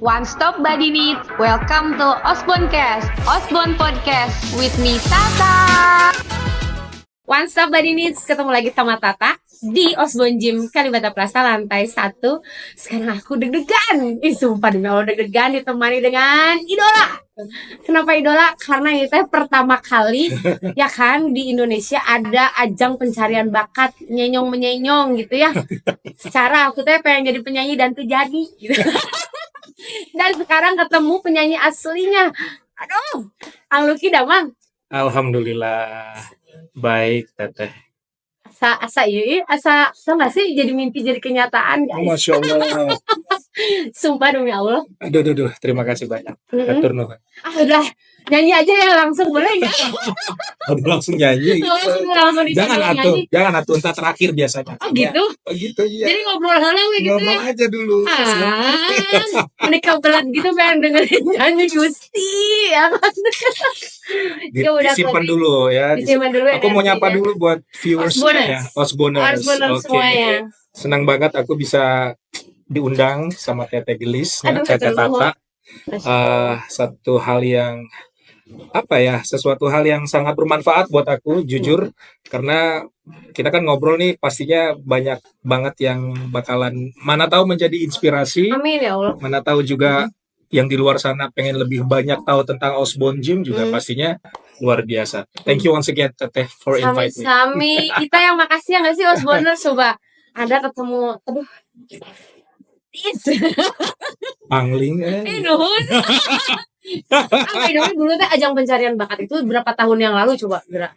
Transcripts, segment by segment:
One Stop Body Needs, welcome to Osborncast, Osborn Podcast with me Tata. One Stop Body Needs, ketemu lagi sama Tata di Osborn Gym Kalibata Plaza lantai 1. Sekarang aku deg-degan, sumpah demi Allah deg-degan ditemani dengan idola. Kenapa idola? Karena ini teh pertama kali ya kan di Indonesia ada ajang pencarian bakat nyenyong-menyenyong gitu ya. Secara aku teh pengen jadi penyanyi dan tuh jadi gitu. Dan sekarang ketemu penyanyi aslinya. Aduh, Ang Lucky Damang. Alhamdulillah baik Teteh. Asa tau gak sih jadi mimpi jadi kenyataan guys. Masya Allah. Sumpah demi Allah. Aduh, terima kasih banyak. Atur nuhun. Udah nyanyi aja ya langsung boleh nggak? Udah langsung nyanyi. Langsung Jangan atuh entar terakhir biasanya. Oh gitu? Oh gitu iya. Jadi ngobrol hal gitu Ngomong ya? aja dulu. Menikah belat gitu pengen dengerin nyanyi Gusti ya kan? Ya udah, Disimpan dulu ya. Disimpan dulu. Aku mau nyapa dulu buat viewers ya. Osborners. Semuanya. Senang banget aku bisa diundang sama Teteh Gelis, Teteh Tata. Satu hal yang sesuatu hal yang sangat bermanfaat buat aku jujur, karena kita kan ngobrol nih pastinya banyak banget yang bakalan mana tahu menjadi inspirasi. Amin ya Allah. Mana tahu juga yang di luar sana pengen lebih banyak tahu tentang Osborn Gym juga pastinya luar biasa. Thank you once again Teteh for invite me. Sami, kita yang makasih ya nggak sih Osborners, coba ada ketemu, aduh, Pangling nuhun. Dulu teh ajang pencarian bakat itu berapa tahun yang lalu coba Gra?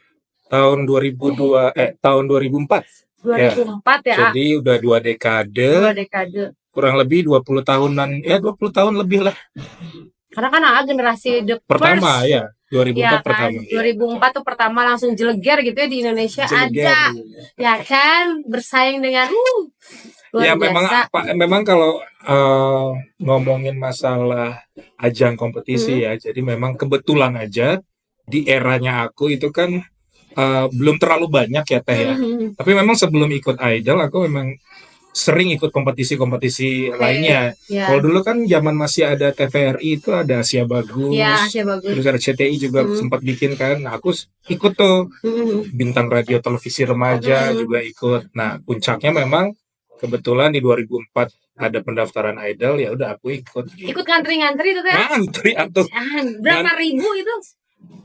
Tahun 2004. 2004 ya. Jadi udah 2 dekade. 2 dekade. Kurang lebih 20 tahunan, 20 tahun lebih lah. Karena kan generasi pertama ya, 2004 ya, pertama. Kan? 2004 tuh pertama langsung jeleger gitu ya di Indonesia. Ada. Ya kan, bersaing dengan luar ya biasa. memang kalau ngomongin masalah ajang kompetisi ya, jadi memang kebetulan aja di eranya aku itu kan belum terlalu banyak ya Teh ya. Tapi memang sebelum ikut Idol aku memang sering ikut kompetisi-kompetisi lainnya. Kalau dulu kan zaman masih ada TVRI itu ada Asia Bagus. Ya, Asia Bagus. Terus ada CTI juga sempat bikin kan. Nah, aku ikut tuh. Bintang radio televisi remaja juga ikut. Nah, puncaknya memang kebetulan di 2004 ada pendaftaran Idol, ya udah aku ikut. Ikut ngantri-ngantri itu kan? Ngantri atuh. Berapa ribu itu?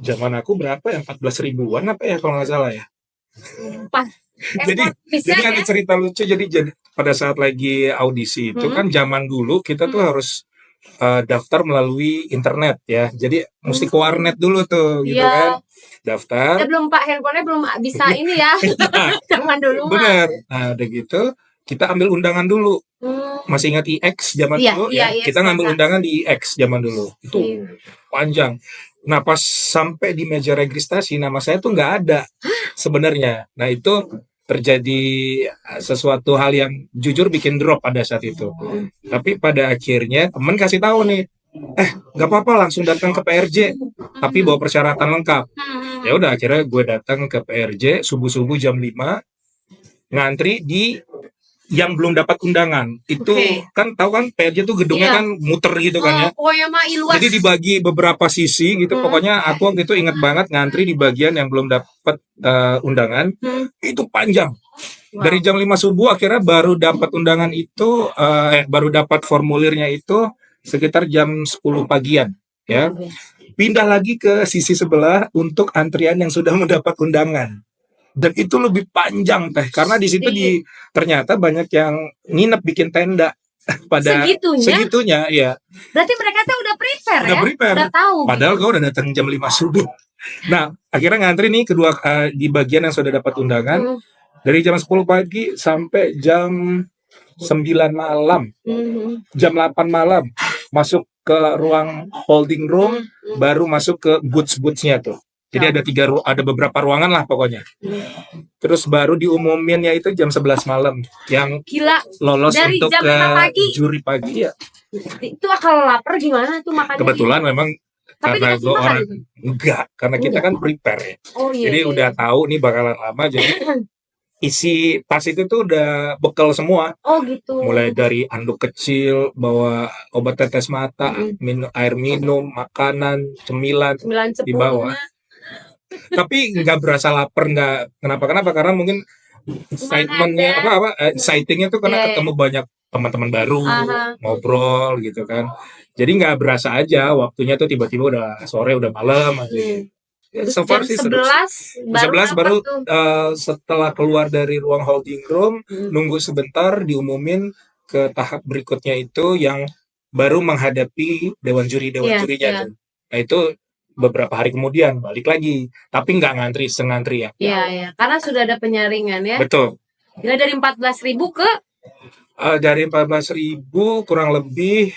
Zaman aku berapa ya? 14 ribuan apa ya kalau nggak salah ya. Pas. Jadi ada cerita lucu. Jadi pada saat lagi audisi itu kan zaman dulu kita tuh harus daftar melalui internet ya. Jadi mesti ke warnet dulu tuh gitu kan. Daftar. Belum Pak, handphonenya belum bisa ini ya. Zaman dulu. Bener. Nah udah gitu kita ambil undangan dulu. Masih ingat IX zaman dulu ya? Kita ngambil undangan di IX zaman dulu. Itu panjang. Nah pas sampai di meja registrasi nama saya tuh nggak ada sebenarnya. Nah itu terjadi sesuatu hal yang jujur bikin drop pada saat itu. Tapi pada akhirnya temen kasih tahu nih, nggak apa-apa langsung datang ke PRJ, tapi bawa persyaratan lengkap. Ya udah akhirnya gue datang ke PRJ subuh-subuh jam 5, ngantri di yang belum dapat undangan. Itu kan tahu kan PRJ tuh gedungnya kan muter gitu kan ya. Jadi dibagi beberapa sisi gitu. Pokoknya aku waktu itu ingat banget ngantri di bagian yang belum dapat undangan. Itu panjang. Dari jam 5 subuh akhirnya baru dapat undangan itu baru dapat formulirnya itu sekitar jam 10 pagian ya. Pindah lagi ke sisi sebelah untuk antrian yang sudah mendapat undangan. Dan itu lebih panjang Teh, karena di situ ternyata banyak yang nginep bikin tenda pada segitunya ya. Berarti mereka tuh udah prepare udah tahu. Padahal gue udah datang jam 5 subuh. Nah akhirnya ngantri nih kedua di bagian yang sudah dapat undangan dari jam 10 pagi sampai jam 9 malam, jam 8 malam masuk ke ruang holding room, baru masuk ke boots-bootsnya tuh. Jadi ada beberapa ruangan lah pokoknya. Terus baru diumuminnya itu jam 11 malam yang lolos dari untuk jam ke juri pagi ya. Itu kalau lapar gimana tuh makannya? Kebetulan memang karena gue orang enggak, karena kita kan prepare ya. Jadi udah tahu nih bakalan lama, jadi isi tas itu tuh udah bekal semua. Oh gitu. Mulai dari anduk kecil, bawa obat tetes mata, air minum, makanan, cemilan dibawa. Tapi nggak berasa lapar, nggak kenapa-kenapa, karena mungkin excitementnya excitingnya tuh karena ketemu banyak teman-teman baru, ngobrol gitu kan. Jadi nggak berasa aja waktunya tuh tiba-tiba udah sore, udah malam aja. So far sih 11 baru setelah keluar dari ruang holding room, nunggu sebentar diumumin ke tahap berikutnya itu yang baru menghadapi dewan jurinya tuh. Nah itu beberapa hari kemudian balik lagi, tapi nggak ngantri ya. Iya, karena sudah ada penyaringan ya. Betul. Bila dari 14.000 ke? Dari 14.000 kurang lebih,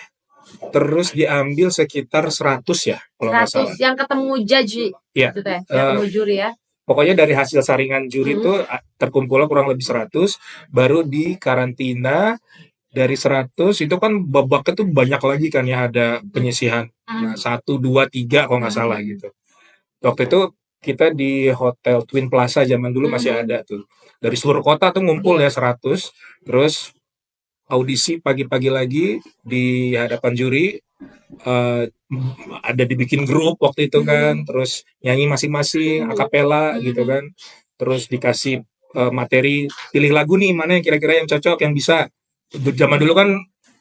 terus diambil sekitar 100 ya kalau nggak salah. Yang ketemu judge ya. Gitu ya, ketemu juri ya. Pokoknya dari hasil saringan juri itu terkumpul kurang lebih 100, baru di karantina. Dari 100 itu kan babaknya tuh banyak lagi kan ya, ada penyisihan. Nah, 1, 2, 3 kalau nggak salah gitu. Waktu itu kita di Hotel Twin Plaza zaman dulu masih ada tuh. Dari seluruh kota tuh ngumpul ya 100. Terus audisi pagi-pagi lagi di hadapan juri. Ada dibikin grup waktu itu kan. Terus nyanyi masing-masing, akapela gitu kan. Terus dikasih materi, pilih lagu nih mana yang kira-kira yang cocok, yang bisa. Zaman dulu kan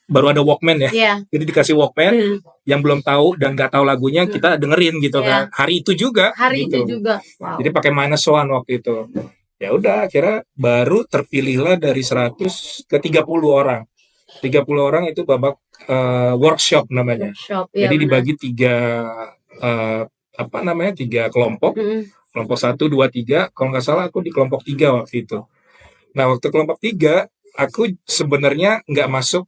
baru ada Walkman ya, jadi dikasih Walkman, yang belum tahu dan nggak tahu lagunya kita dengerin gitu kan. Hari itu juga. Wow. Jadi pakai -1 waktu itu. Ya udah, akhirnya baru terpilihlah dari 100 ke 30 orang. 30 orang itu babak workshop namanya. Jadi dibagi 3 kelompok. Kelompok 1, 2, 3. Kalau nggak salah aku di kelompok 3 waktu itu. Nah waktu kelompok 3 aku sebenarnya nggak masuk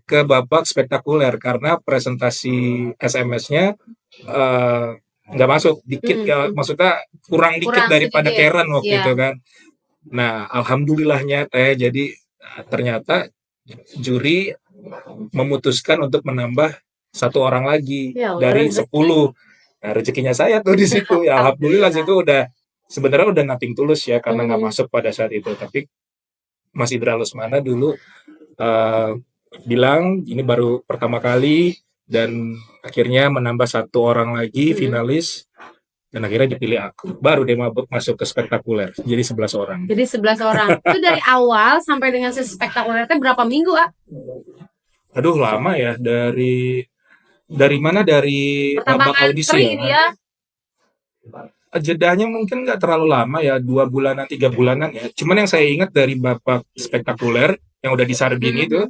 ke babak spektakuler karena presentasi SMS-nya nggak masuk, dikit ya, maksudnya kurang dikit daripada Karen waktu itu kan. Nah alhamdulillahnya jadi ternyata juri memutuskan untuk menambah 1 orang lagi dari 10. Nah rezekinya saya tuh di situ ya, alhamdulillah situ sebenarnya udah nothing tulus ya karena nggak masuk pada saat itu, tapi Mas Indra Lesmana dulu bilang ini baru pertama kali, dan akhirnya menambah 1 orang lagi finalis, dan akhirnya dipilih aku. Baru dia masuk ke spektakuler, jadi 11 orang. Jadi 11 orang. Itu dari awal sampai dengan spektakuler itu berapa minggu, Aduh lama ya, dari mana, dari babak audisi ya. Jedahnya mungkin nggak terlalu lama ya, 2 bulanan 3 bulanan ya. Cuman yang saya ingat dari babak spektakuler yang udah di Sarbini itu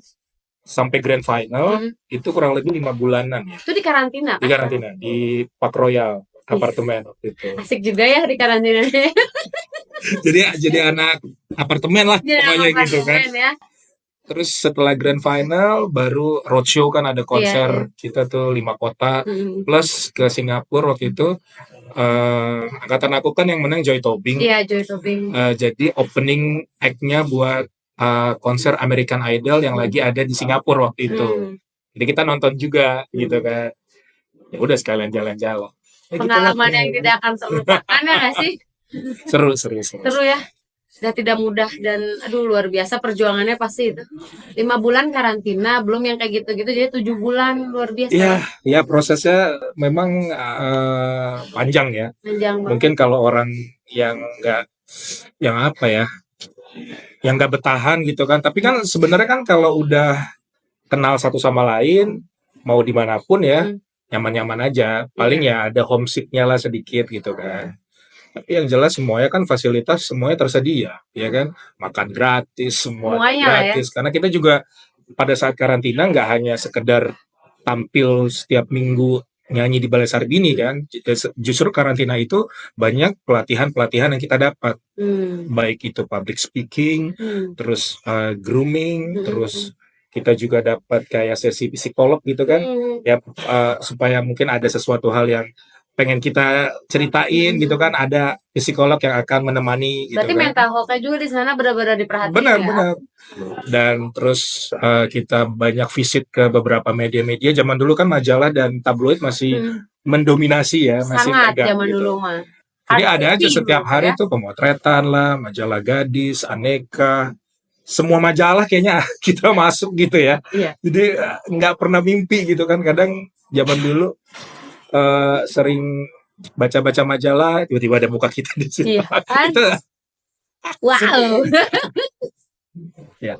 sampai grand final itu kurang lebih 5 bulanan ya. Itu di karantina? Di karantina di Park Royal apartemen waktu itu. Asik juga ya di karantina. jadi anak apartemen lah pokoknya gitu kan. Ya. Terus setelah grand final baru roadshow kan, ada konser kita tuh 5 kota plus ke Singapura waktu itu. Angkatan aku kan yang menang Joy Tobing. Iya, Joy Tobing. Jadi opening act-nya buat konser American Idol yang lagi ada di Singapura waktu itu. Jadi kita nonton juga gitu kan. Ya udah sekalian jalan-jalan. Pengalaman yang tidak akan terlupakan ya nggak sih? Seru ya. Sudah tidak mudah dan luar biasa perjuangannya pasti itu. 5 bulan karantina, belum yang kayak gitu-gitu, jadi 7 bulan, luar biasa. Iya, prosesnya memang panjang ya. Mungkin kalau orang yang nggak betahan gitu kan. Tapi kan sebenarnya kan kalau udah kenal satu sama lain, mau dimanapun ya, nyaman-nyaman aja. Paling ya ada homesick-nya lah sedikit gitu kan. Tapi yang jelas semuanya kan fasilitas semuanya tersedia, ya kan? Makan gratis, semuanya gratis. Ya? Karena kita juga pada saat karantina nggak hanya sekedar tampil setiap minggu nyanyi di Balai Sarbini kan. Justru karantina itu banyak pelatihan-pelatihan yang kita dapat. Baik itu public speaking, terus grooming, terus kita juga dapat kayak sesi psikolog gitu kan. Ya supaya mungkin ada sesuatu hal yang pengen kita ceritain gitu kan, ada psikolog yang akan menemani gitu. Berarti kan mental health-nya juga di sana benar-benar diperhatikan. Benar. Dan terus kita banyak visit ke beberapa media-media. Zaman dulu kan majalah dan tabloid masih mendominasi ya, masih sangat megang, zaman gitu. Dulu mah. Jadi ada aja setiap hari ya? tuh pemotretan lah, majalah gadis, aneka, semua majalah kayaknya kita masuk gitu ya. Iya. Jadi nggak pernah mimpi gitu kan. Kadang zaman dulu sering baca-baca majalah, tiba-tiba ada muka kita di situ. Iya, kan? Itu, wow. ya.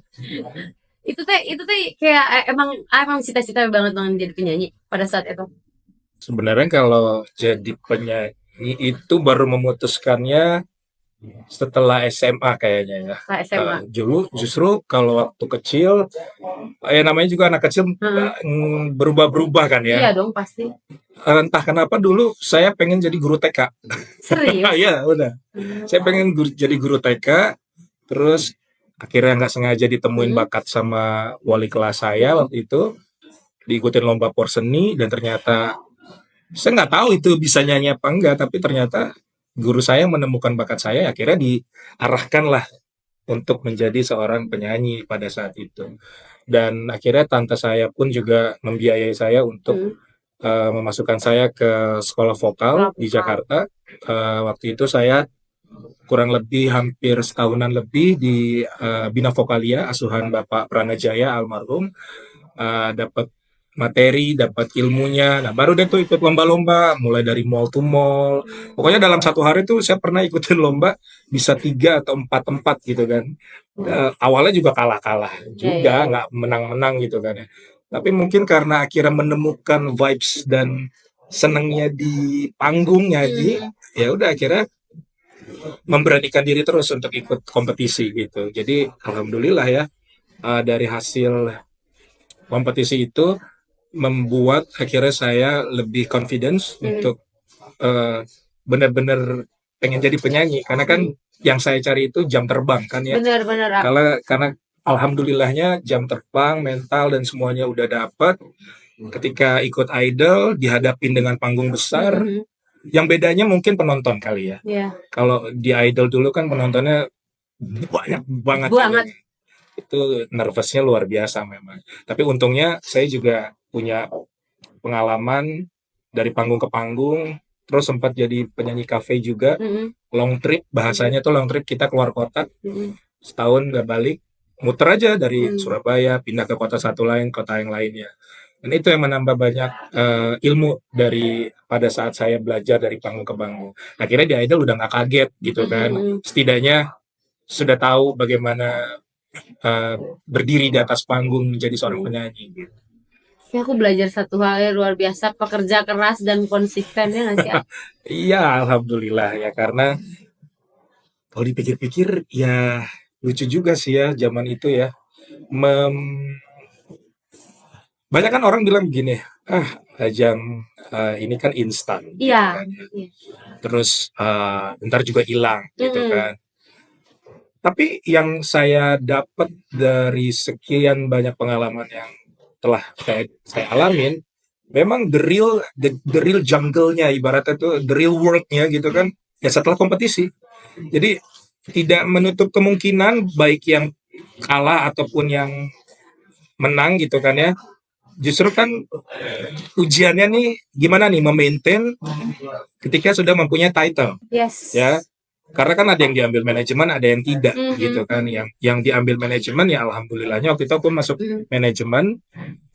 Itu tuh kayak emang cita-cita banget jadi penyanyi pada saat itu. Sebenarnya kalau jadi penyanyi itu baru memutuskannya setelah SMA kayaknya ya. SMA. Dulu justru kalau waktu kecil, namanya juga anak kecil berubah-berubah kan ya. Iya dong pasti. Entah kenapa dulu saya pengen jadi guru TK. Serius? Iya udah. Saya pengen jadi guru TK, terus akhirnya nggak sengaja ditemuin bakat sama wali kelas saya waktu itu, diikutin lomba porseni dan ternyata saya nggak tahu itu bisa nyanyi apa enggak, tapi ternyata guru saya menemukan bakat saya, akhirnya diarahkan lah untuk menjadi seorang penyanyi pada saat itu. Dan akhirnya tante saya pun juga membiayai saya untuk memasukkan saya ke sekolah vokal di Jakarta. Waktu itu saya kurang lebih hampir setahunan lebih di Bina Vokalia, asuhan Bapak Pranajaya almarhum, dapat materi, dapat ilmunya. Nah, baru deh tuh ikut lomba-lomba, mulai dari mall to mall. Pokoknya dalam satu hari tuh saya pernah ikutin lomba bisa 3 atau 4 tempat gitu kan. Awalnya juga kalah-kalah juga, nggak menang-menang gitu kan ya. Tapi mungkin karena akhirnya menemukan vibes dan senengnya di panggung nyanyi, ya udah akhirnya memberanikan diri terus untuk ikut kompetisi gitu. Jadi alhamdulillah ya, dari hasil kompetisi itu membuat akhirnya saya lebih confidence untuk benar-benar pengen jadi penyanyi, karena kan yang saya cari itu jam terbang kan ya. Benar-benar. Karena alhamdulillahnya jam terbang, mental dan semuanya udah dapat. Ketika ikut idol dihadapin dengan panggung besar, yang bedanya mungkin penonton kali ya. Kalau di idol dulu kan penontonnya banyak banget. Itu nervousnya luar biasa memang. Tapi untungnya saya juga punya pengalaman dari panggung ke panggung, terus sempat jadi penyanyi kafe juga. Long trip, bahasanya tuh long trip, kita keluar kota setahun nggak balik, muter aja dari Surabaya pindah ke kota satu lain, kota yang lainnya. Dan itu yang menambah banyak ilmu dari pada saat saya belajar dari panggung ke panggung. Akhirnya di idol udah nggak kaget gitu kan. Setidaknya sudah tahu bagaimana berdiri di atas panggung menjadi seorang penyanyi gitu. Ya, aku belajar satu hal yang luar biasa, pekerja keras dan konsisten ya nggak sih? Iya, alhamdulillah ya, karena kalau dipikir-pikir ya lucu juga sih ya zaman itu ya. Banyak kan orang bilang begini, ajang ini kan instan. Iya. Gitu kan, ya. Terus ntar juga hilang gitu kan. Tapi yang saya dapat dari sekian banyak pengalaman yang telah saya alamin, memang the real jungle-nya, ibaratnya tuh the real world-nya gitu kan, ya setelah kompetisi. Jadi tidak menutup kemungkinan baik yang kalah ataupun yang menang gitu kan ya. Justru kan ujiannya nih gimana nih memaintain ketika sudah mempunyai title. Yes. Ya. Karena kan ada yang diambil manajemen, ada yang tidak gitu kan. Yang diambil manajemen ya alhamdulillahnya waktu itu aku masuk manajemen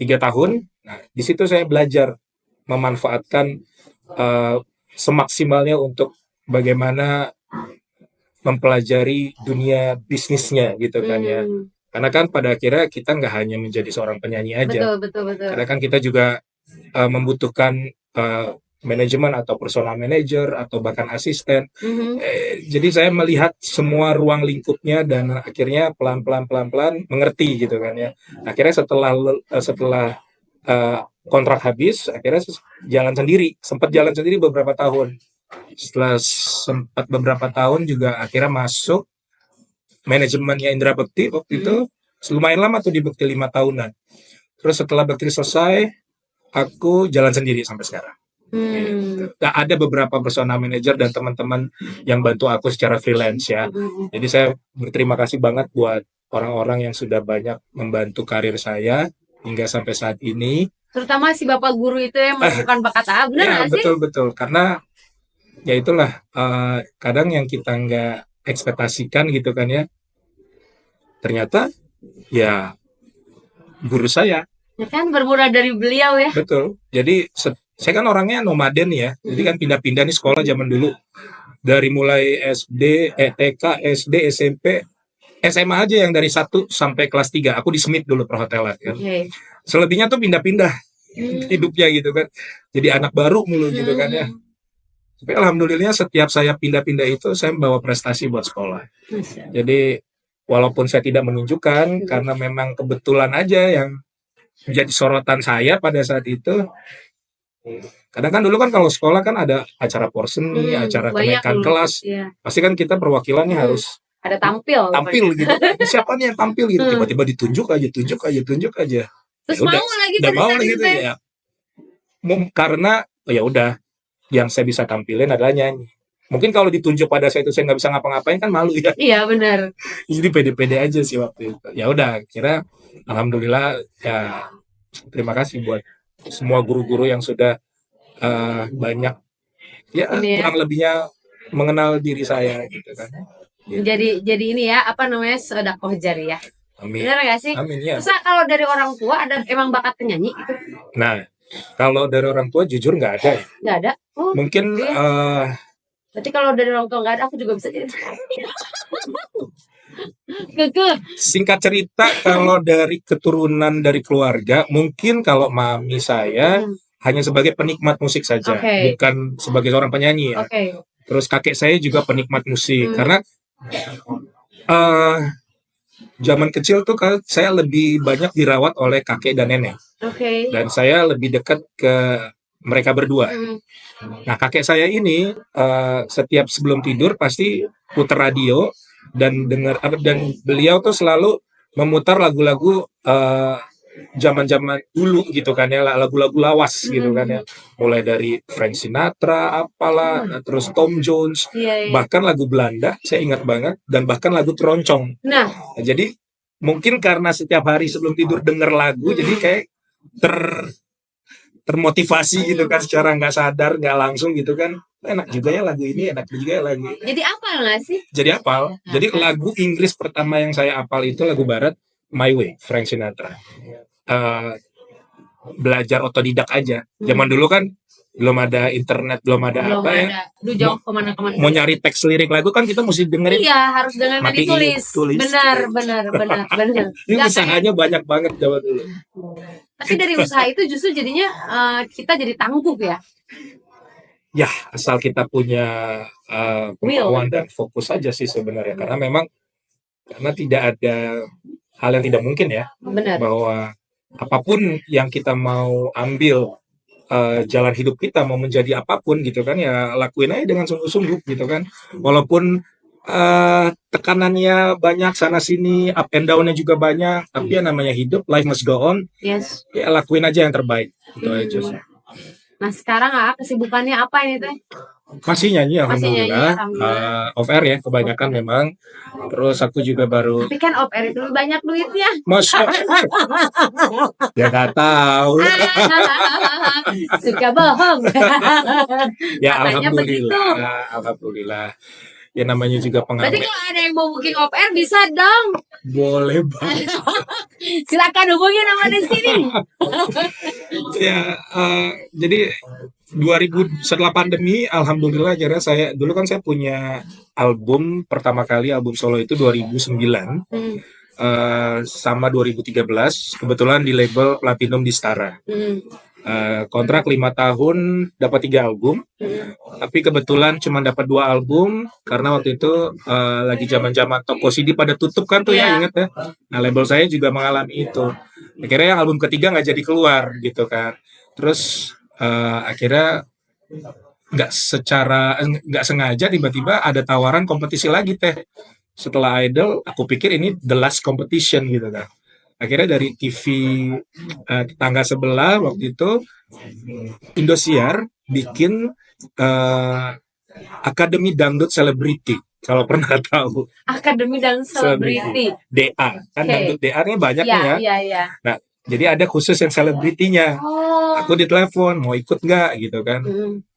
3 tahun. Nah, di situ saya belajar memanfaatkan semaksimalnya untuk bagaimana mempelajari dunia bisnisnya gitu kan ya. Karena kan pada akhirnya kita nggak hanya menjadi seorang penyanyi aja. Betul. Karena kan kita juga membutuhkan manajemen atau personal manager atau bahkan asisten. Jadi saya melihat semua ruang lingkupnya dan akhirnya pelan-pelan mengerti gitu kan ya. Akhirnya setelah kontrak habis, akhirnya sempat jalan sendiri beberapa tahun. Setelah sempat beberapa tahun juga akhirnya masuk manajemennya Indra Bekti waktu itu. Lumayan lama tuh di Bekti 5 tahunan. Terus setelah Bekti selesai, aku jalan sendiri sampai sekarang. Gitu. Nah, ada beberapa personal manager dan teman-teman yang bantu aku secara freelance ya. Jadi saya berterima kasih banget buat orang-orang yang sudah banyak membantu karir saya hingga sampai saat ini. Terutama si bapak guru itu yang menemukan bakat benar nggak sih? Betul. Karena ya itulah kadang yang kita nggak ekspektasikan gitu kan ya, ternyata ya guru saya. Ya kan bermula dari beliau ya. Betul. Jadi saya kan orangnya nomaden ya, jadi kan pindah-pindah nih sekolah zaman dulu dari mulai SD, TK, SD, SMP, SMA aja yang dari 1 sampai kelas 3. Aku di Smith dulu perhotelan kan. Selebihnya tuh pindah-pindah hidupnya gitu kan. Jadi anak baru mulu gitu kan ya. Tapi alhamdulillah setiap saya pindah-pindah itu saya membawa prestasi buat sekolah. Jadi walaupun saya tidak menunjukkan karena memang kebetulan aja yang menjadi sorotan saya pada saat itu. Kadang kan dulu kan kalau sekolah kan ada acara porseni, acara kenaikan kelas. Pasti kan kita perwakilannya harus ada tampil gitu. Siapa nih yang tampil gitu? Tiba-tiba ditunjuk aja. Terus ya mau lagi gitu ya. Karena ya udah yang saya bisa tampilin adalah nyanyi. Mungkin kalau ditunjuk pada saya itu saya nggak bisa ngapa-ngapain kan malu ya. Iya benar. Jadi pede-pede aja sih waktu itu. Ya udah, kira alhamdulillah ya terima kasih buat semua guru-guru yang sudah banyak ya kurang lebihnya mengenal diri saya gitu kan. Jadi ini ya apa namanya sedekah jariah. Amin. Benar nggak sih? Amin ya. Terus kalau dari orang tua ada emang bakat penyanyi gitu? Nah, kalau dari orang tua jujur nggak ada ya. Nggak ada. Mungkin. Berarti kalau dari orang tua nggak ada, aku juga bisa jadi. Singkat cerita, kalau dari keturunan dari keluarga, mungkin kalau mami saya hanya sebagai penikmat musik saja, bukan sebagai seorang penyanyi ya. Terus kakek saya juga penikmat musik, karena zaman kecil tuh saya lebih banyak dirawat oleh kakek dan nenek, dan saya lebih dekat ke mereka berdua. Nah, kakek saya ini setiap sebelum tidur pasti putar radio dan beliau tuh selalu memutar lagu-lagu zaman-zaman dulu gitu kan ya, lagu-lagu lawas gitu kan ya. Mulai dari Frank Sinatra, apalah, terus Tom Jones, bahkan lagu Belanda, saya ingat banget, dan bahkan lagu keroncong. Nah, jadi mungkin karena setiap hari sebelum tidur denger lagu, jadi kayak termotivasi gitu kan secara nggak sadar, nggak langsung gitu kan. Enak juga ya lagu ini, enak juga ya lagu ini. Jadi apal nggak sih? Jadi apal. Jadi lagu Inggris pertama yang saya apal itu lagu barat, My Way, Frank Sinatra. Belajar otodidak aja. Zaman dulu kan belum ada internet, belum ada apa ya. Jauh kemana-kemana. Mau nyari teks lirik lagu kan kita mesti dengerin. Iya, harus dengerin ditulis. Benar. Ini usahanya banyak banget zaman dulu. Tapi dari usaha itu justru jadinya kita jadi tangguh ya. Ya, asal kita punya kemauan dan fokus aja sih sebenarnya. Karena memang tidak ada hal yang tidak mungkin ya. Benar. Bahwa apapun yang kita mau ambil, jalan hidup kita mau menjadi apapun gitu kan, ya lakuin aja dengan sungguh-sungguh gitu kan. Walaupun tekanannya banyak sana sini, up and down-nya juga banyak, tapi ya namanya hidup, life must go on. Yes. Ya lakuin aja yang terbaik. Itu aja sih. Nah sekarang kesibukannya apa ini teh? Masih nyanyi alhamdulillah. Off air ya kebanyakan memang. Terus aku juga baru. Tapi kan off air itu banyak duitnya. Masa? Ya nggak tahu. Suka bohong. Ya alhamdulillah. Ya namanya juga pengamen. Berarti kalau ada yang mau booking off air bisa dong. Boleh banget. Silakan hubungi nama di sini. Ya, jadi 2000 setelah pandemi, alhamdulillah akhirnya saya punya album pertama kali, album solo itu 2009 sama 2013, kebetulan di label Platinum di Stara. Kontrak 5 tahun dapat 3 album, tapi kebetulan cuma dapat 2 album karena waktu itu lagi zaman-zaman toko CD pada tutup kan tuh ya, ingat ya. Nah label saya juga mengalami itu. Akhirnya yang album ketiga nggak jadi keluar gitu kan. Terus akhirnya nggak sengaja tiba-tiba ada tawaran kompetisi lagi teh. Setelah Idol, aku pikir ini the last competition gitu kan. Akhirnya dari TV tetangga sebelah waktu itu, Indosiar bikin Akademi Dangdut Celebrity. Kalau pernah tahu. Akademi Dangdut Celebrity. DA. Kan Dangdut DA-nya banyak nih ya. Iya. Nah, jadi ada khusus yang selebritinya. Aku ditelepon, mau ikut nggak gitu kan.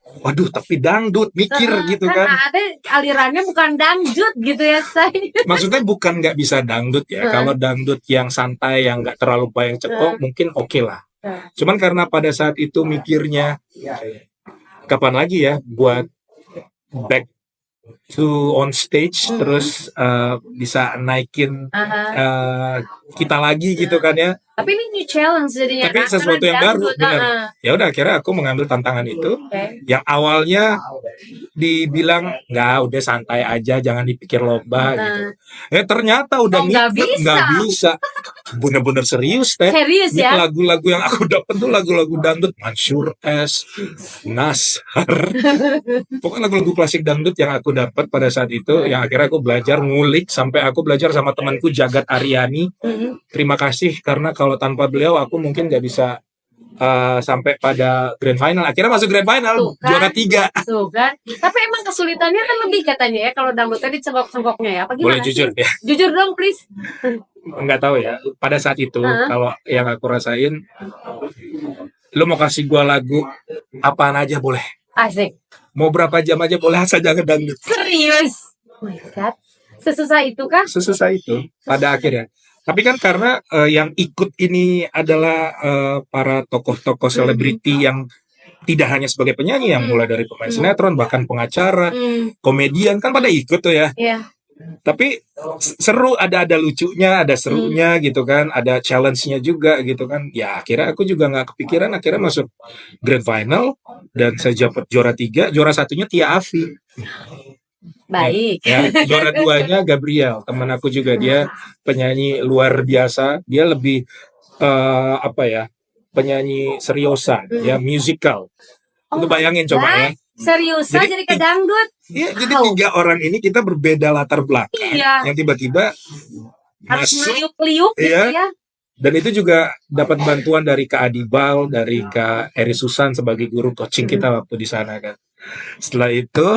waduh tapi dangdut, mikir gitu kan. Ada alirannya bukan dangdut gitu ya, say. Maksudnya bukan nggak bisa dangdut ya. Kalau dangdut yang santai, yang nggak terlalu bayang cekok, mungkin oke lah. Cuman karena pada saat itu mikirnya, kapan lagi ya buat back to on stage, terus bisa naikin kita lagi gitu kan ya. Tapi ini new challenge jadinya. Tapi sesuatu yang baru, benar. Ya udah, akhirnya aku mengambil tantangan itu. Yang awalnya dibilang udah santai aja, jangan dipikir lomba gitu. Ternyata udah nggak bisa. Bener-bener serius teh. Serius ya. Lagu-lagu yang aku dapat tuh lagu-lagu dangdut, Mansyur S, Nassar. Pokoknya lagu-lagu klasik dangdut yang aku dapat pada saat itu, yang akhirnya aku belajar ngulik sampai aku belajar sama temanku Jagat Aryani. Terima kasih, karena kalau tanpa beliau aku mungkin nggak bisa sampai pada grand final. Akhirnya masuk grand final, juara 3. Tuh kan. Tapi emang kesulitannya kan lebih katanya ya kalau dangdutnya dicengkok-cengkoknya ya. Apa gimana? Boleh jujur ya? Jujur dong, please. Nggak tahu ya. Pada saat itu kalau yang aku rasain, lu mau kasih gua lagu apaan aja boleh. Asik. Mau berapa jam aja boleh, asal jangan dangdut. Serius? Oh my God. Sesusah itu kah? Sesusah itu pada akhirnya. Tapi kan karena yang ikut ini adalah para tokoh-tokoh selebriti yang tidak hanya sebagai penyanyi, yang mulai dari pemain sinetron, bahkan pengacara, komedian, kan pada ikut tuh ya. Iya. Tapi seru, ada lucunya, ada serunya gitu kan, ada challenge-nya juga gitu kan. Ya akhirnya aku juga nggak kepikiran, akhirnya masuk grand final dan saya dapat juara 3, juara 1-nya Tia Afi. Baik. Ya, juara 2-nya Gabriel, teman aku juga, dia penyanyi luar biasa. Dia lebih penyanyi seriosan, ya, musical. Itu bayangin coba ya. Seriusan jadi ke dangdut. Iya, jadi 3 orang ini kita berbeda latar belakang. Iya. Yang tiba-tiba harus masuk, meliuk-liuk gitu ya. Dan itu juga dapat bantuan dari Kak Adibal, dari Kak Eri Susan sebagai guru coaching kita waktu di sana kan. Setelah itu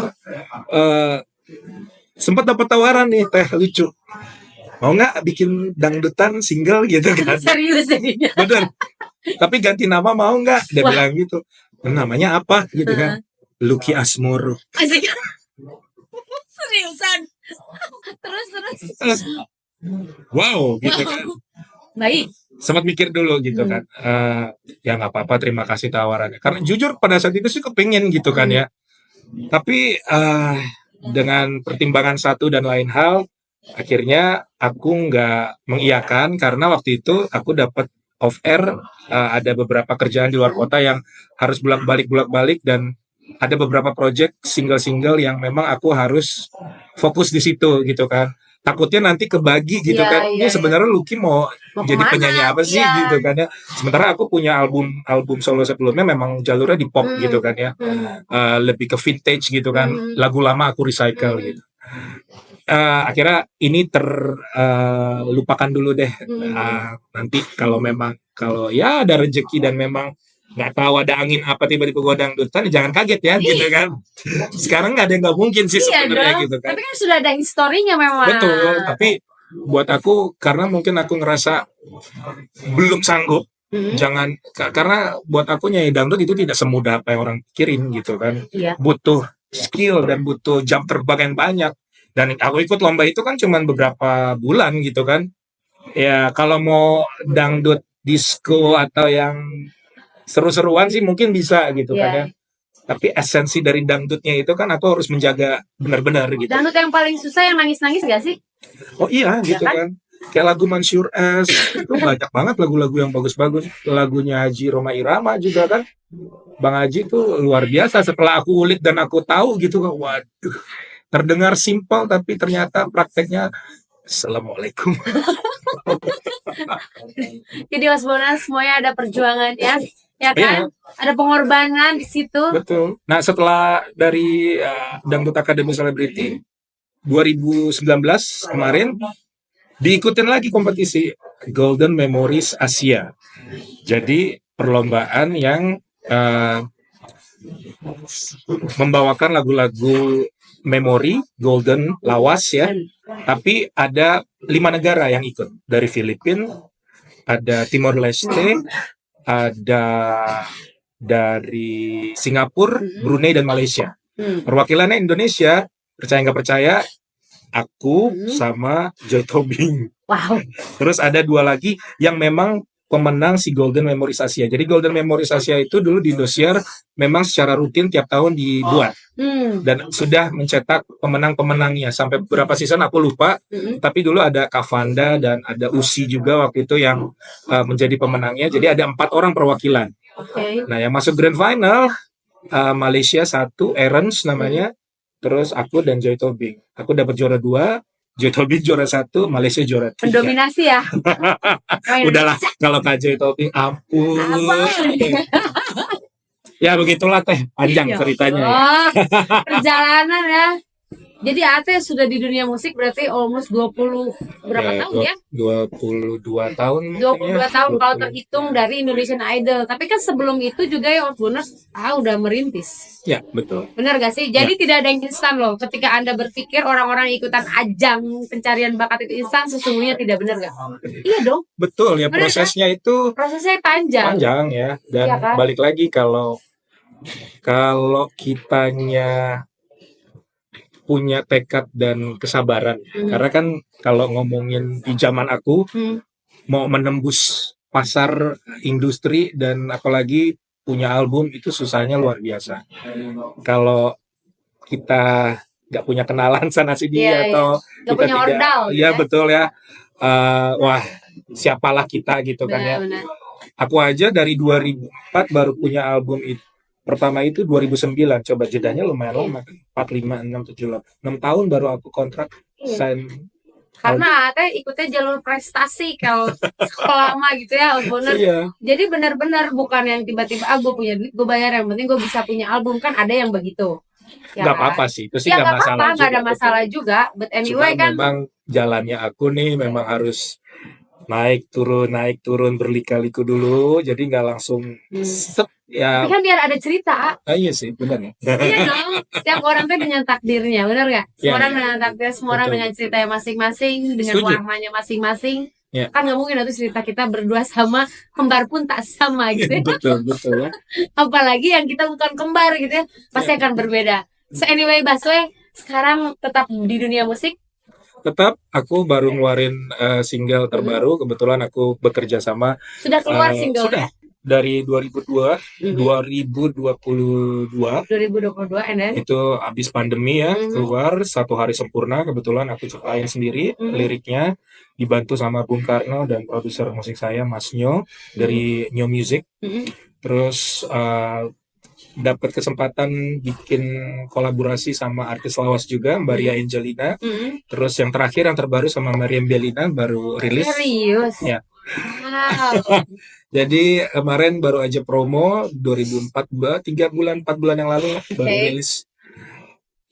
sempat dapat tawaran nih, Teh, lucu. Mau nggak bikin dangdutan single gitu kan? Serius jadinya. Bener. Tapi ganti nama mau nggak? Dia bilang gitu. Namanya apa gitu kan? Lucky Asmoro. Asik. Seriusan. Terus. Wow, gitu kan. Baik. Sempat mikir dulu gitu kan. Ya nggak apa-apa, terima kasih tawarannya. Karena jujur pada saat itu sih kepingin gitu kan ya. Tapi dengan pertimbangan satu dan lain hal, akhirnya aku nggak mengiyakan karena waktu itu aku dapat off air, ada beberapa kerjaan di luar kota yang harus bolak-balik dan ada beberapa project single-single yang memang aku harus fokus di situ gitu kan. Takutnya nanti kebagi gitu kan. Ini sebenarnya Lucky mau jadi penyanyi apa sih gitu kan ya. Sementara aku punya album solo sebelumnya memang jalurnya di pop gitu kan ya. Lebih ke vintage gitu kan. Lagu lama aku recycle gitu. Akhirnya ini terlupakan dulu deh. Nanti kalau ya ada rezeki dan memang nggak tahu ada angin apa tiba-tiba gue dangdutan, jangan kaget ya gitu kan. Sekarang nggak ada yang nggak mungkin sih sebenarnya gitu kan. Tapi kan sudah ada historinya memang. Betul, tapi buat aku karena mungkin aku ngerasa belum sanggup. Karena buat aku nyanyi dangdut itu tidak semudah apa yang orang pikirin gitu kan. Butuh skill dan butuh jam terbang yang banyak. Dan aku ikut lomba itu kan cuma beberapa bulan gitu kan. Ya kalau mau dangdut disco atau yang seru-seruan sih mungkin bisa gitu kan ya. Tapi esensi dari dangdutnya itu kan aku harus menjaga benar-benar gitu. Dangdut yang paling susah yang nangis-nangis gak sih? Oh iya gitu kan. Kayak lagu Mansyur S itu banyak banget lagu-lagu yang bagus-bagus. Lagunya Haji Roma Irama juga kan. Bang Haji tuh luar biasa. Setelah aku ulik dan aku tahu gitu kan, waduh, terdengar simpel tapi ternyata prakteknya Assalamualaikum. Jadi Osbona semuanya ada perjuangannya, ya kan? Ada pengorbanan di situ. Betul. Nah setelah dari Dangdut Academy Celebrity 2019 kemarin diikutin lagi kompetisi Golden Memories Asia. Jadi perlombaan yang membawakan lagu-lagu memori golden lawas ya. Tapi ada 5 negara yang ikut. Dari Filipina, ada Timor Leste, ada dari Singapura, Brunei dan Malaysia. Perwakilannya Indonesia, percaya nggak percaya, aku sama Joy Tobing. Wow. Terus ada 2 lagi yang memang pemenang si Golden Memories Asia. Jadi Golden Memories Asia itu dulu di Indosiar memang secara rutin tiap tahun dibuat. Dan sudah mencetak pemenang-pemenangnya sampai beberapa season aku lupa. Tapi dulu ada Kavanda dan ada Usi juga waktu itu yang menjadi pemenangnya. Jadi ada 4 orang perwakilan. Nah, yang masuk grand final Malaysia 1, Aaron's namanya. Terus aku dan Joy Tobing. Aku dapat juara 2. Joy Tobing juara 1, Malaysia juara 3. Mendominasi ya. Udahlah, kalau Kak Joy Tobing, ampun. Ya begitulah teh, panjang ceritanya. Perjalanan ya. Jadi Ate sudah di dunia musik berarti almost 20 berapa tahun ya? 22 tahun. 22 tahun kalau terhitung dari Indonesian Idol. Tapi kan sebelum itu juga ya Osboners udah merintis. Ya, betul. Benar gak sih? Jadi tidak ada yang instan loh. Ketika Anda berpikir orang-orang ikutan ajang pencarian bakat itu instan, sesungguhnya tidak, benar gak? Iya dong. Betul ya, bener, prosesnya kan? Itu prosesnya panjang. Panjang ya. Dan iya, kan? Balik lagi kalau kitanya punya tekad dan kesabaran. Karena kan kalau ngomongin di zaman aku, mau menembus pasar industri dan apalagi punya album itu susahnya luar biasa. Kalau kita nggak punya kenalan sana sini atau kita punya ordal, ya betul ya. Wah, siapalah kita gitu kan ya. Benar. Aku aja dari 2004 baru punya album itu. Pertama itu 2009, coba jedanya lumayan lama, 4, 5, 6, 7, 8, 6 tahun baru aku kontrak sign. Karena Ate ikutnya jalur prestasi kalau lama gitu ya, Osboners. Iya. Jadi benar-benar bukan yang tiba-tiba gue punya duit, gue bayar, yang penting gue bisa punya album, kan ada yang begitu. Ya, gak apa-apa sih, itu sih ya, gak masalah. Gak ada masalah juga, but anyway. Cuma kan memang jalannya aku nih memang harus naik turun berliku-liku dulu, jadi nggak langsung set ya. Tapi kan biar ada cerita. Iya sih, benar ya. Iya dong, setiap orang tuh dengan takdirnya, benar nggak? Semua orang dengan takdir, semua orang dengan ceritanya masing-masing, dengan warnanya masing-masing. Ya. Kan nggak mungkin itu cerita kita berdua sama, kembar pun tak sama gitu. Betul ya. Apalagi yang kita bukan kembar gitu ya, pasti akan berbeda. So anyway, Baswe, sekarang tetap di dunia musik. Tetap, aku baru ngeluarin single terbaru. Kebetulan aku bekerja sama. Sudah keluar single? Sudah. Dari 2022, and then? Itu habis pandemi ya, keluar Satu Hari Sempurna. Kebetulan aku ciptain sendiri liriknya, dibantu sama Bung Karno dan produser musik saya Mas Nyo dari Nyo Music. Terus dapat kesempatan bikin kolaborasi sama artis lawas juga, Mbak Ria Angelina. Terus yang terakhir, yang terbaru sama Mariam Belina baru rilis. Serius? Ya. Wow. Jadi kemarin baru aja promo 2004, 4 bulan yang lalu baru rilis.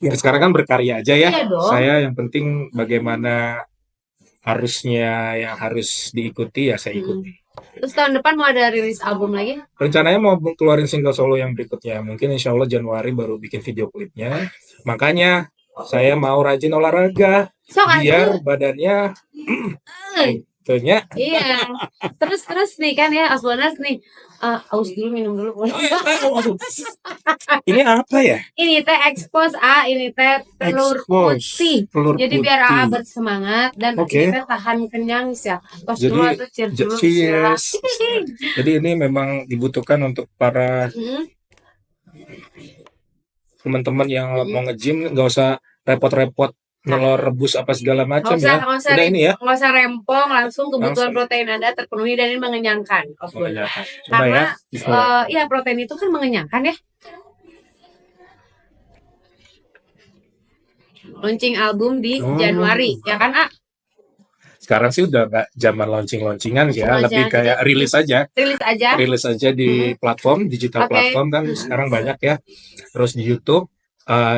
Ya, sekarang kan berkarya aja ya. Iya dong. Saya yang penting bagaimana harusnya yang harus diikuti ya saya ikuti. Terus tahun depan mau ada rilis album lagi? Rencananya mau keluarin single solo yang berikutnya. Mungkin insya Allah Januari baru bikin video klipnya. Makanya saya mau rajin olahraga. Biar badannya itunya. Iya. Terus nih kan ya, Osboners nih. Aus dulu, minum dulu. Ini apa ya? Ini teh expose ini teh telur putih. Jadi biar bersemangat dan kita tahan kenyang ya. Pas dulu atau cheers. Jadi ini memang dibutuhkan untuk para teman-teman yang mau nge-gym, nggak usah repot-repot telur rebus apa segala macam ya. Nggak usah rempong, langsung kebutuhan protein Anda terpenuhi dan ini mengenyangkan. Karena ya protein itu kan mengenyangkan ya. Launching album di Januari, ya kan Sekarang sih udah nggak zaman launching-launcingan ya, lebih kayak rilis aja. Rilis aja di platform, digital platform kan sekarang banyak ya. Terus di YouTube.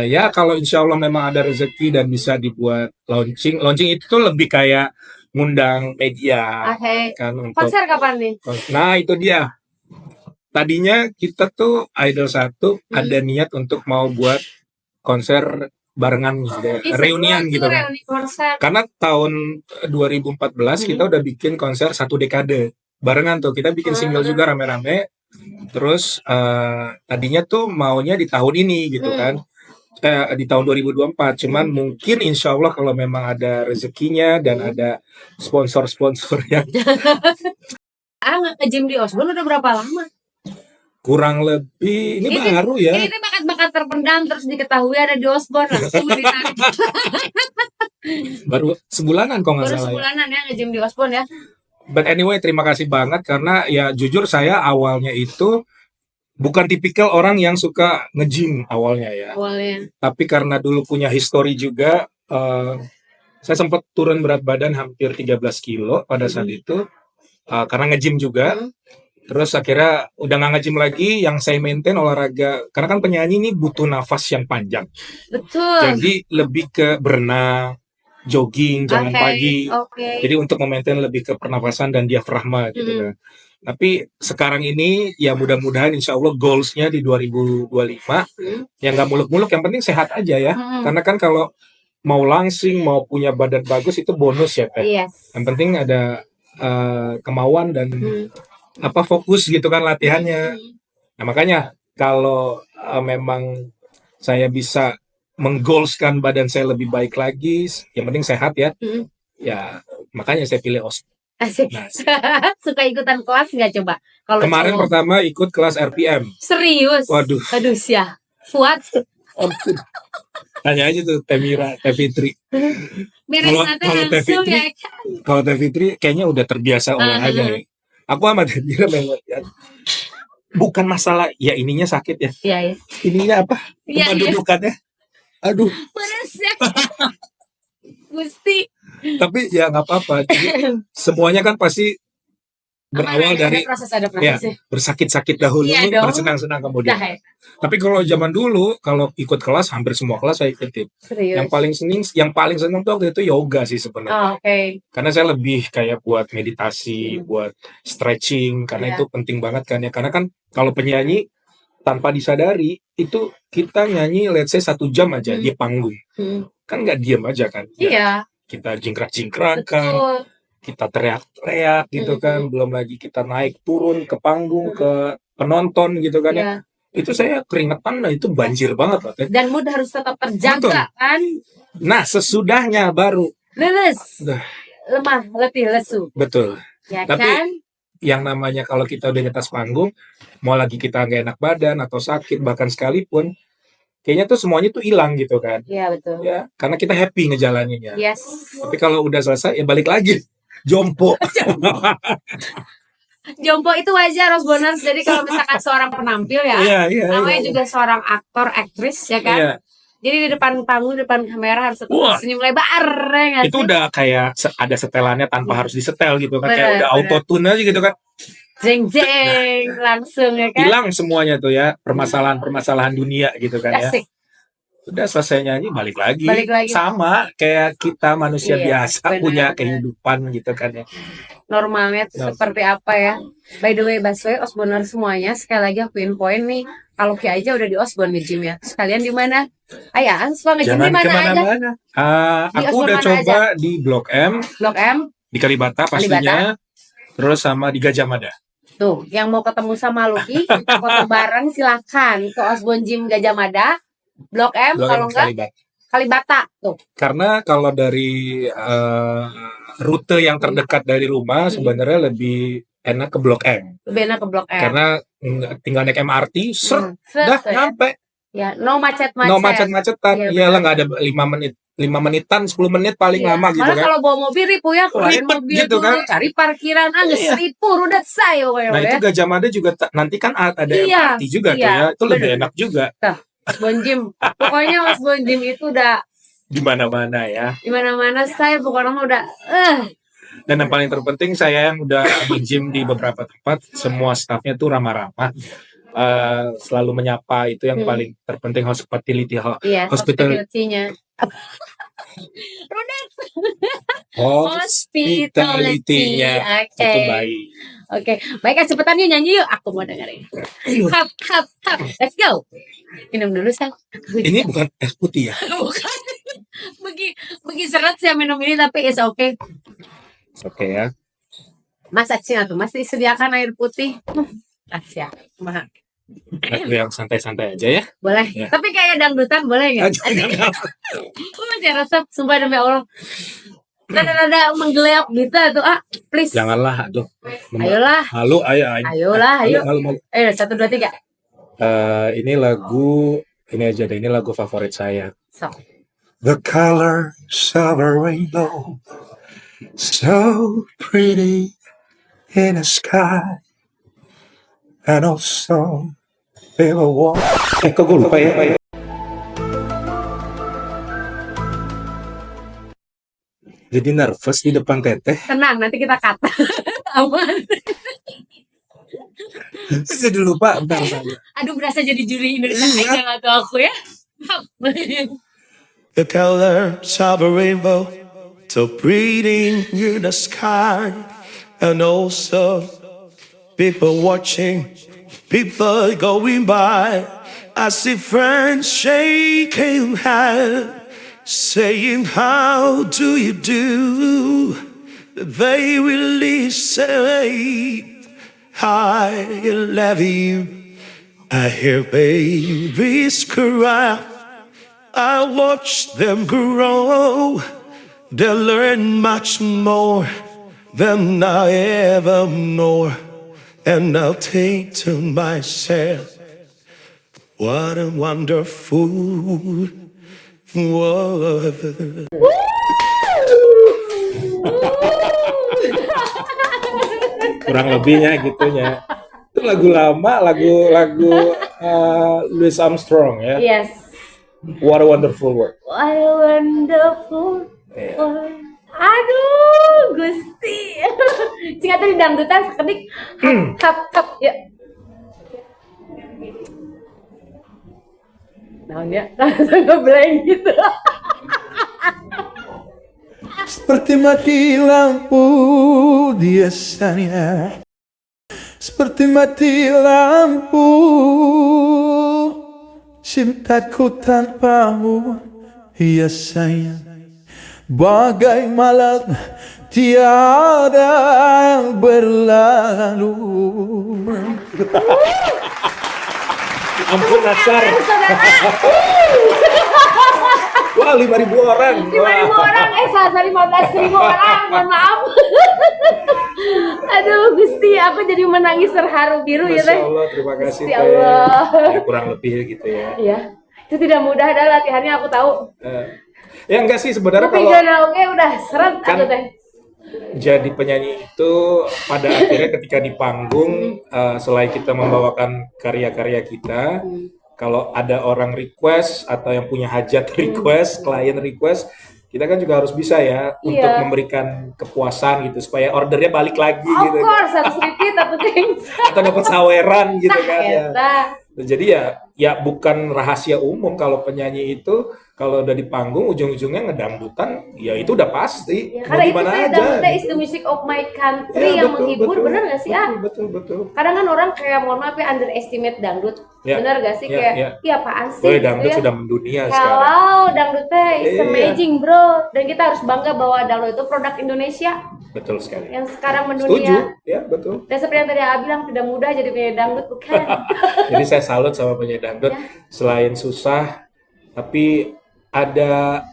Ya kalau insya Allah memang ada rezeki dan bisa dibuat launching itu tuh lebih kayak ngundang media kan untuk konser kapan nih? Nah itu dia, tadinya kita tuh Idol 1 ada niat untuk mau buat konser barengan reunian gitu kan. Karena tahun 2014 kita udah bikin konser 1 dekade barengan tuh, kita bikin single juga rame-rame. Terus tadinya tuh maunya di tahun ini gitu kan. Di tahun 2024. Cuman mungkin insya Allah kalau memang ada rezekinya dan ada sponsor-sponsor yang nge-gym di Osborn udah berapa lama? kurang lebih ini baru ya. Ini bakat-bakat terpendam terus diketahui ada di Osborn langsung ditarik. Baru sebulanan kok nggak Baru salah ya. sebulanan ya nge-gym di Osborn ya. But anyway, terima kasih banget karena ya jujur saya awalnya itu bukan tipikal orang yang suka nge-gym awalnya ya. Awalnya. Tapi karena dulu punya histori juga, saya sempat turun berat badan hampir 13 kilo pada saat itu karena nge-gym juga. Terus akhirnya udah nggak nge-gym lagi, yang saya maintain olahraga. Karena kan penyanyi ini butuh nafas yang panjang. Betul. Jadi lebih ke berenang, jogging, jalan pagi. Jadi untuk memaintain lebih ke pernapasan dan diafragma gitu kan. Tapi sekarang ini ya mudah-mudahan insya Allah goalsnya di 2025 yang nggak muluk-muluk, yang penting sehat aja ya. Karena kan kalau mau langsing, mau punya badan bagus itu bonus ya Teh. Yes. Yang penting ada kemauan dan fokus gitu kan latihannya. Nah makanya kalau memang saya bisa menggoalskan badan saya lebih baik lagi, yang penting sehat ya. Ya makanya saya pilih Osborn. Asik. Nah, suka ikutan kelas nggak coba? Kalau kemarin pertama ikut kelas RPM. Serius? Waduh. Aduh ya. Kuat. Tanya aja tuh Temira, Teh Fitri. Kalau Teh Fitri kayaknya udah terbiasa olahraga ya. Aku sama Temira memang ya, bukan masalah ya ininya sakit ya. Iya. Ininya apa? Tempat dudukannya. Aduh. Beres ya. Gusti. Tapi ya nggak apa-apa. Semuanya kan pasti berawal dari ada proses ya, bersakit-sakit dahulu, bersenang-senang kemudian. Tapi kalau zaman dulu, kalau ikut kelas, hampir semua kelas saya ikutin. Yang paling seneng tuh waktu itu yoga sih sebenarnya. Karena saya lebih kayak buat meditasi, buat stretching, karena itu penting banget kan ya. Karena kan kalau penyanyi tanpa disadari itu kita nyanyi let's say 1 jam aja di panggung, kan nggak diem aja kan. Iya. Kita jingkrak-jingkrakan, kita teriak-teriak gitu kan, belum lagi kita naik turun ke panggung, ke penonton gitu kan ya. Itu saya keringetan, nah itu banjir banget loh. Dan mood harus tetap terjaga kan. Nah sesudahnya baru leles, lemah, letih, lesu. Betul. Ya, tapi kan? Yang namanya kalau kita udah di atas panggung, mau lagi kita nggak enak badan atau sakit bahkan sekalipun, kayaknya tuh semuanya tuh hilang gitu kan. Iya betul. Ya, karena kita happy ngejalaninnya. Yes. Tapi kalau udah selesai ya balik lagi jompo. Jompo itu wajar, Osborners. Jadi kalau misalkan seorang penampil ya, namanya juga seorang aktor, aktris ya kan. Iya. Jadi di depan panggung, depan kamera harus tetap senyum lebar ya. Itu udah kayak ada setelannya tanpa harus disetel gitu kan. Kayak udah auto tune aja gitu kan. Jeng langsung ya kan. Hilang semuanya tuh ya, permasalahan dunia gitu kan ya. Udah selesai nyanyi balik lagi. Sama kayak kita manusia biasa punya kehidupan gitu kan ya. Normalnya tuh seperti apa ya. By the way, Baswe, Osborner semuanya, sekali lagi aku infoin nih, kalau Ki aja udah di Osborn nge-gym ya. Sekalian di mana? Ayah, suka nge-gym di mana aja? Aku udah coba di Blok M. Blok M? Di Kalibata pastinya. Terus sama di Gajah Mada. Tuh, yang mau ketemu sama Lucky, foto bareng silakan ke Osborn Gym Gajah Mada. Blok M, kalau enggak Kalibata tuh. Karena kalau dari rute yang terdekat dari rumah sebenarnya lebih enak ke Blok M. Lebih enak ke Blok M. Karena tinggal naik MRT, dah nyampe. Ya, no macet-macet. No macet-macetan. Iyalah nggak ada 5 menitan, 10 menit paling lama gitu kan. Kalau bawa mobil ribu ya, keluarin mobil gitu dulu, kan. cari parkiran, ribu udah saya. Nah itu Gajah Mada juga nanti kan ada MRT juga tuh ya, itu lebih enak juga. Osborn Gym, pokoknya Osborn Gym itu udah di mana-mana ya. Di mana-mana saya pokoknya udah. Dan yang paling terpenting saya yang udah nge-gym di beberapa tempat, semua staffnya tuh ramah-ramah. Selalu menyapa, itu yang paling terpenting, hospitality-nya. Hospitality-nya itu baik. Oke, baik, cepetan yuk nyanyi yuk. Aku mau dengerin. Hap. Let's go. Minum dulu, Sang. Ini bukan es putih ya? Bukan. Bagi seret sih minum ini, tapi it's okay. Oke ya. Mas Acina tuh, Mas disediakan air putih. Asia. Maha. Lagu yang santai-santai aja ya. Boleh. Ya. Tapi kayak dangdutan boleh nggak? Gue masih resep, sumpah demi Allah. Nada-nada menggeleap gitu tuh, please. Janganlah, aduh. Ayolah. Halu, Ayolah, ayo. Malu. 1, 2, 3. Ini lagu, ini aja deh, ini lagu favorit saya. So. The colors of a rainbow, so pretty in the sky, and also they will walk. Kok gue lupa ya? Jadi nervous di depan Teteh. Tenang, nanti kita kata. Aman. Jadi lupa, bentar saja. Aduh, berasa jadi juri Indonesia aja nggak tahu aku ya. The colors of a rainbow, so pretty in the sky, and also people watching, people going by. I see friends shaking hands, saying, "How do you do?" They really say, "I love you." I hear babies cry. I watch them grow. They learn much more than I ever know. And I'll think to myself, what a wonderful world. Kurang lebihnya gitunya. Itu lagu lama, lagu Louis Armstrong ya. Yes. What a wonderful world. What a wonderful world. Aduh, Gusti. Singkat tadi dangdutan seketik. Hap, ya. Nah, dia langsung ngeblank gitu. Seperti mati lampu biasanya, seperti mati lampu, cintaku tanpamu biasanya, bagai malam tiada yang berlalu. Ampun Nasar. Wah, 5.000 orang. 5.000 orang, 15.000 orang, mohon maaf. Aduh, Gusti, aku jadi menangis terharu biru ya, Teh. Masya Allah, terima kasih, Gusti Teh. Allah. Ya, kurang lebih gitu ya. Iya, itu tidak mudah ada latihannya, aku tahu. Ya enggak sih sebenarnya Tapi kalau oke, udah seret kan, aku, Teh. jadi penyanyi itu pada akhirnya ketika di panggung, selain kita membawakan karya-karya kita, kalau ada orang request atau yang punya hajat request, klien request, kita kan juga harus bisa ya untuk memberikan kepuasan gitu supaya ordernya balik lagi gitu. Of course, harus repeat atau dapat saweran gitu kan ya. Jadi ya bukan rahasia umum kalau penyanyi itu kalau udah di panggung ujung-ujungnya ngedangdutan, ya itu udah pasti. Ya, karena itu dangdutnya is the music of my country yang menghibur, bener gak sih? Betul. Kadang kan orang kayak mohon maaf ya underestimate dangdut, bener gak sih? Kayak, iya apaan sih? Dangdut gitu sudah mendunia sekarang. Kalau dangdutnya is amazing bro, dan kita harus bangga bahwa dangdut itu produk Indonesia. Betul sekali. Yang sekarang mendunia. Setuju, ya betul. Dan seperti yang tadi A bilang, tidak mudah jadi penyanyi dangdut, bukan? Jadi saya salut sama penyanyi dangdut, selain susah, tapi ada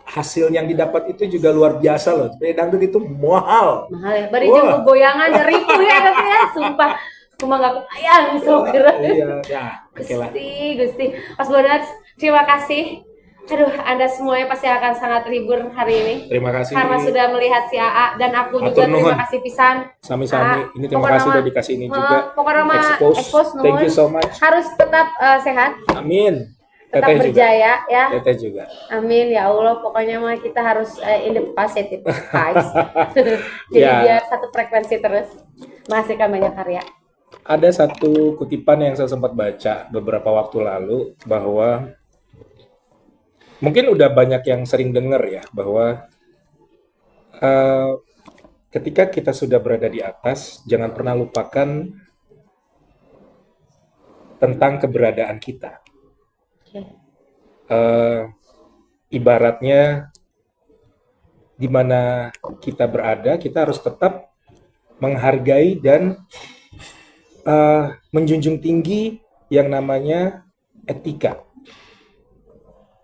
hasil yang didapat itu juga luar biasa loh. Penyanyi dangdut itu mahal. Mahal ya. Bari jeung goyangan ribu ya katanya, sumpah. Cuma gak kebayang kira. Iya, ya, oke lah. Gusti. Mas Bonars, terima kasih. Aduh, Anda semuanya pasti akan sangat terhibur hari ini. Terima kasih. Karena sudah melihat si AA dan aku juga terima kasih pisan. Sami-sami. Ini terima kasih udah dikasih ini juga. Pokoknya expose. Thank you so much. Harus tetap sehat. Amin. Tetap Teteh berjaya juga. ya. Teteh juga. Amin ya Allah. Pokoknya mah kita harus in the positive vibes. Jadi biar satu frekuensi terus menghasilkan banyak karya. Ada satu kutipan yang saya sempat baca beberapa waktu lalu bahwa mungkin udah banyak yang sering dengar ya bahwa ketika kita sudah berada di atas, jangan pernah lupakan tentang keberadaan kita. Ibaratnya di mana kita berada, kita harus tetap menghargai dan menjunjung tinggi yang namanya etika.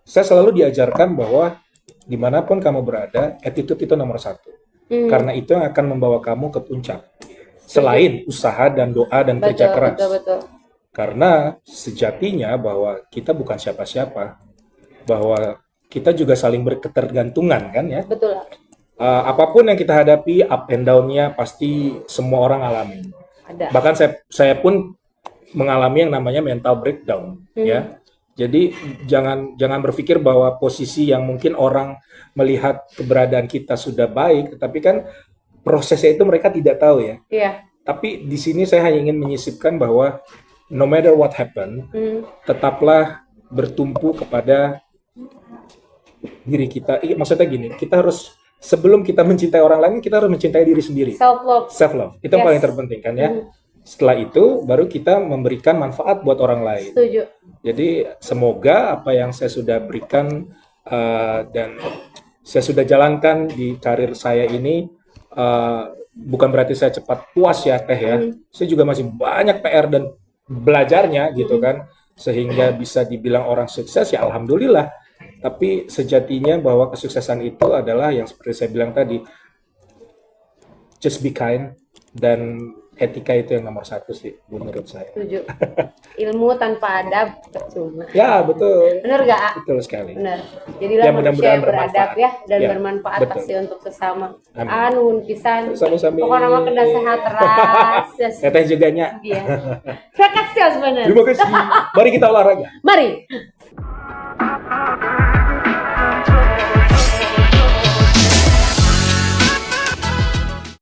Saya selalu diajarkan bahwa dimanapun kamu berada, attitude itu nomor satu. Karena itu yang akan membawa kamu ke puncak. Selain usaha dan doa dan kerja keras. Betul. Karena sejatinya bahwa kita bukan siapa-siapa. Bahwa kita juga saling berketergantungan kan ya. Betul. Apapun yang kita hadapi, up and down-nya pasti semua orang alami. Ada. Bahkan saya pun mengalami yang namanya mental breakdown ya. Jadi jangan berpikir bahwa posisi yang mungkin orang melihat keberadaan kita sudah baik, tapi kan prosesnya itu mereka tidak tahu ya. Iya. Tapi di sini saya hanya ingin menyisipkan bahwa no matter what happen, tetaplah bertumpu kepada diri kita. Maksudnya gini, kita harus sebelum kita mencintai orang lain, kita harus mencintai diri sendiri. Self love. Itu yang paling terpenting kan ya. Setelah itu baru kita memberikan manfaat buat orang lain. Setuju. Jadi semoga apa yang saya sudah berikan dan saya sudah jalankan di karir saya ini bukan berarti saya cepat puas ya Teh ya. Saya juga masih banyak PR dan belajarnya gitu kan. Sehingga bisa dibilang orang sukses ya alhamdulillah. Tapi sejatinya bahwa kesuksesan itu adalah yang seperti saya bilang tadi, just be kind, dan etika itu yang nomor satu sih menurut saya. Setuju. Ilmu tanpa adab percuma. Ya betul. Bener gak? Betul sekali. Bener. Jadilah Ya, manusia mudah-mudahan yang beradab bermanfaat. ya dan Ya, bermanfaat betul. pasti untuk sesama. Amin. Nuhun pisan. Sami-sami. Pokoknya mah kena sehat ras. Teteh juga nya. Iya. Terima kasih sebenarnya. Terima kasih. Mari kita olahraga. Mari.